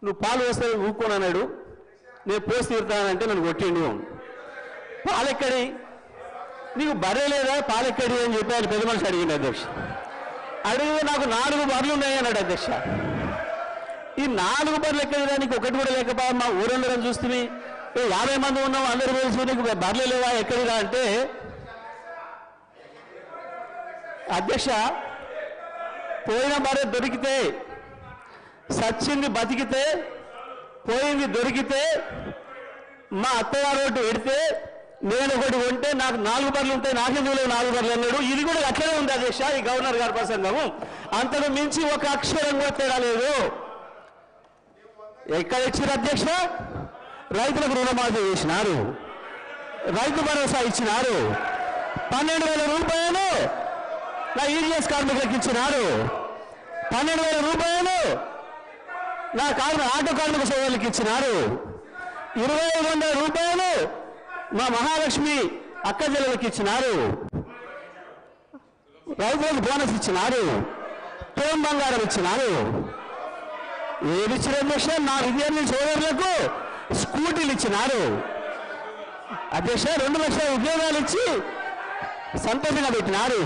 నువ్వు పాలు వస్తే ఊక్కొని అన్నాడు. నేను పోసి తీరుతానంటే నన్ను కొట్టిండు. పాలెక్కడి, నీకు బర్రె లేదా పాలెక్కడి అని చెప్పి ఆయన పెద్ద మనిషి అడిగింది అధ్యక్ష. అడిగితే నాకు 4 బర్రెలు ఉన్నాయి అన్నాడు అధ్యక్ష. ఈ 4 బర్రెలు ఎక్కడిదా, నీకు ఒకటి కూడా లేకపో, మా ఊరందరం చూస్తుంది 50 మంది ఉన్నాం అందరూ తెలుసు, నీకు బర్రెలు లేవా ఎక్కడిదా అంటే, అధ్యక్ష పోయిన బర్రె దొరికితే, సచ్చింది బతికితే, పోయింది దొరికితే, మా అత్తగారు ఒకటి పెడితే నేను ఒకటి కొంటే నాకు 4 బర్రెలు ఉంటాయి, నాకెందుకు 4 బర్రెలు అన్నాడు. ఇది కూడా అట్లనే ఉంది అధ్యక్ష ఈ గవర్నర్ గారి ప్రసంగము. అంతకు మించి ఒక అక్షరం కూడా తేడా లేదు. ఎక్కడ ఇచ్చారు అధ్యక్ష? రైతులకు రుణమాఫీ చేసినారు, రైతు భరోసా ఇచ్చినారు, 12,000 రూపాయలు నా ఈజీఎస్ కార్మికులకు ఇచ్చినారు, 12,000 రూపాయలు నా ఆటో కార్మిక సోదరులకు ఇచ్చినారు, 2,500 రూపాయలు మా మహాలక్ష్మి అక్క చెల్లెలకు ఇచ్చినారు, రైతులకు బోనస్ ఇచ్చినారు, తోం బంగారం ఇచ్చినారు. ఏది ఇచ్చిన అధ్యక్ష? నా విద్యార్థి సోదరులకు స్కూటీలు ఇచ్చినారు అధ్యక్ష. 2 లక్షల ఉద్యోగాలు ఇచ్చి సంతోషంగా పెట్టినారు.